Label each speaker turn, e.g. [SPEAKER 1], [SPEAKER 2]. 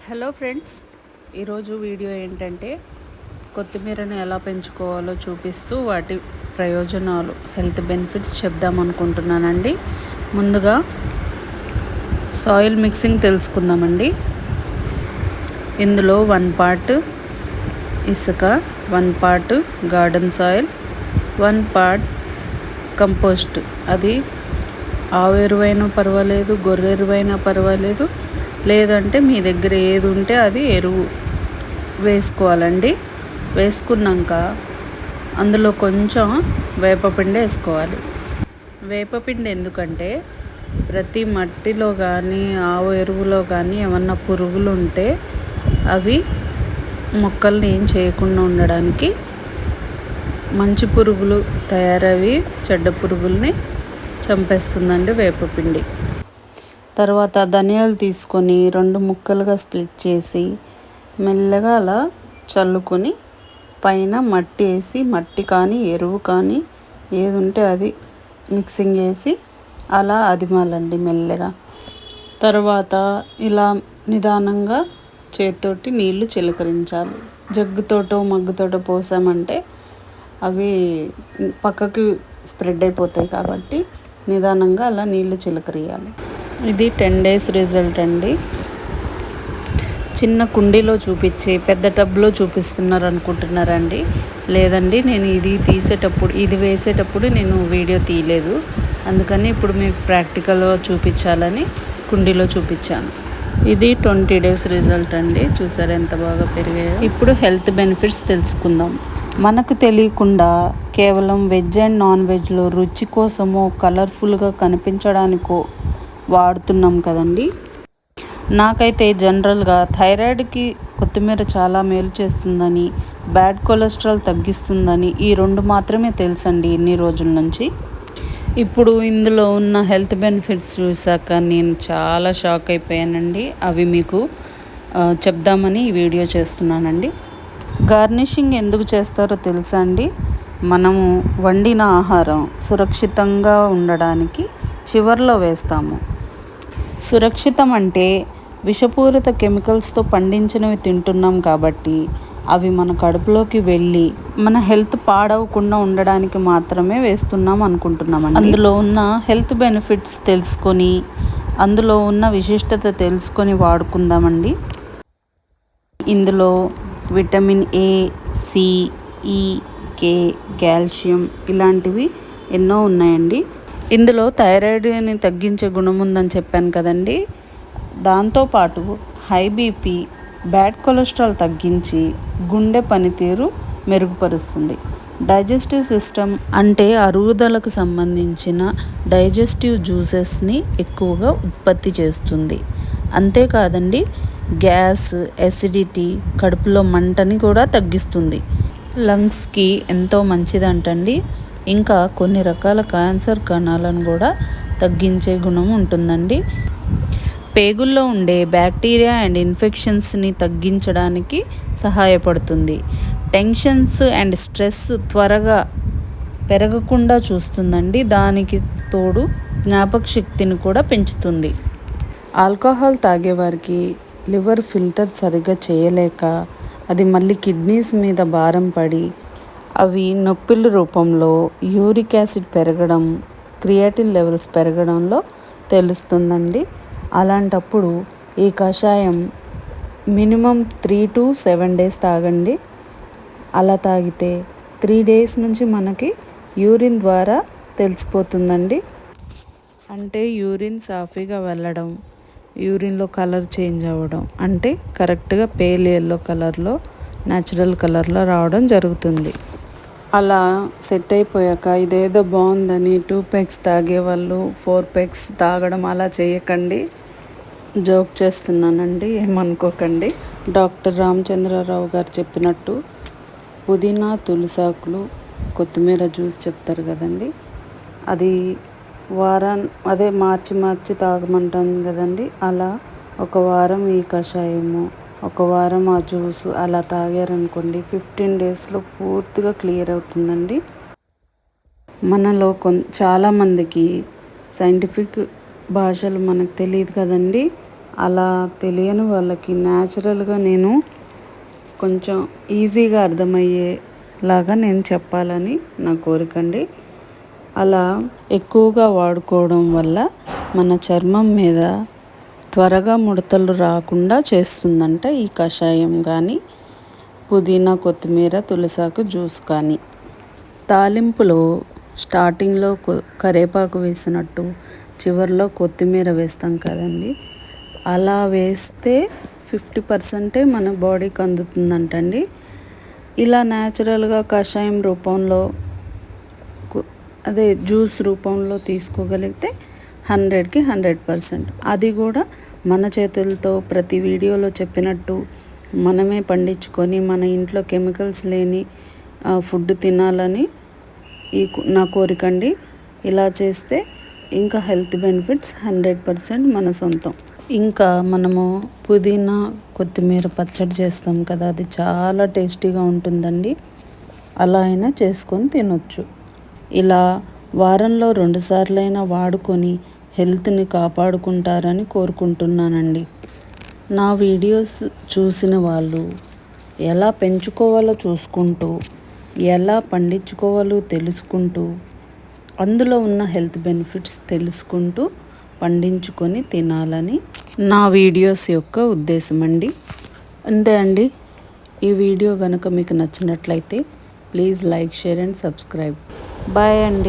[SPEAKER 1] Hello friends, ఈరోజు video ఏంటంటే కొత్తిమీరను ఎలా పెంచుకోవాలో చూపిస్తూ వాటి ప్రయోజనాలు, హెల్త్ బెనిఫిట్స్ చెప్దాం అనుకుంటున్నానండి. ముందుగా సాయిల్ మిక్సింగ్ తెలుసుకుందామండి. ఇందులో 1 పార్ట్ ఇసుక, 1 part garden soil, 1 part compost. అది ఆవు ఎరువైనా పర్వాలేదు, గొర్రె ఎరువైనా పర్వాలేదు, లేదంటే మీ దగ్గర ఏది ఉంటే అది ఎరువు వేసుకోవాలండి. వేసుకున్నాక అందులో కొంచెం వేపపిండి వేసుకోవాలి. వేపపిండి ఎందుకంటే ప్రతి మట్టిలో కానీ ఆవు ఎరువులో కానీ ఏమన్నా పురుగులు ఉంటే అవి మొక్కల్ని ఏం చేయకుండా ఉండడానికి, మంచి పురుగులు తయారవి చెడ్డ పురుగుల్ని చంపేస్తుందండి వేపపిండి. తర్వాత ధనియాలు తీసుకొని 2 ముక్కలుగా స్ప్లిట్ చేసి మెల్లగా అలా చల్లుకొని పైన మట్టి వేసి, మట్టి కానీ ఎరువు కానీ ఏది ఉంటే అది మిక్సింగ్ వేసి అలా అదిమాలండి మెల్లగా. తర్వాత ఇలా నిదానంగా చేతితోటి నీళ్లు చిలకరించాలి. జగ్గుతోటో మగ్గుతోటో పోసామంటే అవి పక్కకి స్ప్రెడ్ అయిపోతాయి కాబట్టి నిదానంగా అలా నీళ్లు చిలకరియాలి. ఇది 10 days రిజల్ట్ అండి. చిన్న కుండీలో చూపించి పెద్ద టబ్లో చూపిస్తున్నారు అనుకుంటున్నారండి. లేదండి, నేను ఇది వేసేటప్పుడు నేను వీడియో తీయలేదు, అందుకని ఇప్పుడు మీకు ప్రాక్టికల్గా చూపించాలని కుండీలో చూపించాను. ఇది 20 days రిజల్ట్ అండి. చూసారు ఎంత బాగా పెరిగాయో. ఇప్పుడు హెల్త్ బెనిఫిట్స్ తెలుసుకుందాం. మనకు తెలియకుండా కేవలం వెజ్ అండ్ నాన్ వెజ్లో రుచి కోసమో కలర్ఫుల్గా కనిపించడానికో వాడుతున్నాం కదండి. నాకైతే జనరల్గా థైరాయిడ్కి కొత్తిమీర చాలా మేలు చేస్తుందని, బ్యాడ్ కొలెస్ట్రాల్ తగ్గిస్తుందని ఈ 2 మాత్రమే తెలుసండి ఇన్ని రోజుల నుంచి. ఇప్పుడు ఇందులో ఉన్న హెల్త్ బెనిఫిట్స్ చూసాక నేను చాలా షాక్ అయిపోయానండి. అవి మీకు చెప్దామని ఈ వీడియో చేస్తున్నానండి. గార్నిషింగ్ ఎందుకు చేస్తారో తెలుసా అండి? మనము వండిన ఆహారం సురక్షితంగా ఉండడానికి చివర్లో వేస్తాము. సురక్షితం అంటే విషపూరిత కెమికల్స్తో పండించినవి తింటున్నాం కాబట్టి అవి మన కడుపులోకి వెళ్ళి మన హెల్త్ పాడవకుండా ఉండడానికి మాత్రమే వేస్తున్నాం అనుకుంటున్నామండి. అందులో ఉన్న హెల్త్ బెనిఫిట్స్ తెలుసుకొని, అందులో ఉన్న విశిష్టత తెలుసుకొని వాడుకుందామండి. ఇందులో విటమిన్ ఏ, సి, ఈ, కే, కాల్షియం ఇలాంటివి ఎన్నో ఉన్నాయండి. ఇందులో థైరాయిడ్ని తగ్గించే గుణం ఉందని చెప్పాను కదండి. దాంతోపాటు హై బీపీ, బ్యాడ్ కొలెస్ట్రాల్ తగ్గించి గుండె పనితీరు మెరుగుపరుస్తుంది. డైజెస్టివ్ సిస్టమ్ అంటే అరుగుదలకు సంబంధించిన డైజెస్టివ్ జ్యూసెస్ని ఎక్కువగా ఉత్పత్తి చేస్తుంది. అంతేకాదండి, గ్యాస్, ఎసిడిటీ, కడుపులో మంటని కూడా తగ్గిస్తుంది. లంగ్స్కి ఎంతో మంచిదంటండి. ఇంకా కొన్ని రకాల క్యాన్సర్ కణాలను కూడా తగ్గించే గుణం ఉంటుందండి. పేగుల్లో ఉండే బ్యాక్టీరియా అండ్ ఇన్ఫెక్షన్స్ని తగ్గించడానికి సహాయపడుతుంది. టెన్షన్స్ అండ్ స్ట్రెస్ త్వరగా పెరగకుండా చూస్తుందండి. దానికి తోడు జ్ఞాపక శక్తిని కూడా పెంచుతుంది. ఆల్కహాల్ తాగేవారికి లివర్ ఫిల్టర్ సరిగ్గా చేయలేక అది మళ్ళీ కిడ్నీస్ మీద భారం పడి అవి నొప్పుల రూపంలో యూరిక్ యాసిడ్ పెరగడం, క్రియాటిన్ లెవెల్స్ పెరగడంలో తెలుస్తుందండి. అలాంటప్పుడు ఈ కషాయం మినిమం 3 to 7 days తాగండి. అలా తాగితే 3 days నుంచి మనకి యూరిన్ ద్వారా తెలిసిపోతుందండి. అంటే యూరిన్ సాఫీగా వెళ్ళడం, యూరిన్లో కలర్ చేంజ్ అవ్వడం, అంటే కరెక్ట్గా పేల్ ఎల్లో కలర్లో, న్యాచురల్ కలర్లో రావడం జరుగుతుంది. అలా సెట్ అయిపోయాక ఇదేదో బాగుందని 2 pegs తాగేవాళ్ళు 4 pegs తాగడం అలా చేయకండి. జోక్ చేస్తున్నానండి, ఏమనుకోకండి. డాక్టర్ రామచంద్రరావు గారు చెప్పినట్టు పుదీనా, తులసాకులు, కొత్తిమీర జ్యూస్ చెప్తారు కదండి. అది మార్చి తాగమంటాం కదండి. అలా ఒక వారం ఈ కషాయము, ఒక వారం ఆ జ్యూసు అలా తాగారనుకోండి 15 daysలో పూర్తిగా క్లియర్ అవుతుందండి. మనలో చాలామందికి సైంటిఫిక్ భాషలు మనకు తెలియదు కదండి. అలా తెలియని వాళ్ళకి న్యాచురల్గా నేను కొంచెం ఈజీగా అర్థమయ్యేలాగా నేను చెప్పాలని నా కోరికండి. అలా ఎక్కువగా వాడుకోవడం వల్ల మన చర్మం మీద త్వరగా ముడతలు రాకుండా చేస్తుందంట ఈ కషాయం కానీ, పుదీనా, కొత్తిమీర, తులసాకు జ్యూస్ కానీ. తాలింపులో స్టార్టింగ్లో కరివేపాకు వేసినట్టు చివరిలో కొత్తిమీర వేస్తాం కదండి, అలా వేస్తే 50% మన బాడీకి అందుతుందంటండి. ఇలా న్యాచురల్గా కషాయం రూపంలో అదే జ్యూస్ రూపంలో తీసుకోగలిగితే 100కి 100%. అది కూడా మన చేతులతో ప్రతి వీడియోలో చెప్పినట్టు మనమే పండించుకొని మన ఇంట్లో కెమికల్స్ లేని ఫుడ్ తినాలని నా కోరికండి. ఇలా చేస్తే ఇంకా హెల్త్ బెనిఫిట్స్ 100% మన సొంతం. ఇంకా మనము పుదీనా, కొత్తిమీర పచ్చడి చేస్తాం కదా, అది చాలా టేస్టీగా ఉంటుందండి. అలా అయినా చేసుకొని తినొచ్చు. ఇలా వారంలో 2 సార్లైనా వాడుకొని హెల్త్ని కాపాడుకుంటారని కోరుకుంటున్నానండి. నా వీడియోస్ చూసిన వాళ్ళు ఎలా పెంచుకోవాలో చూసుకుంటూ, ఎలా పండించుకోవాలో తెలుసుకుంటూ, అందులో ఉన్న హెల్త్ బెనిఫిట్స్ తెలుసుకుంటూ పండించుకొని తినాలని నా వీడియోస్ యొక్క ఉద్దేశం అండి. అంతే అండి. ఈ వీడియో కనుక మీకు నచ్చినట్లయితే please like, share and subscribe. Bye అండి.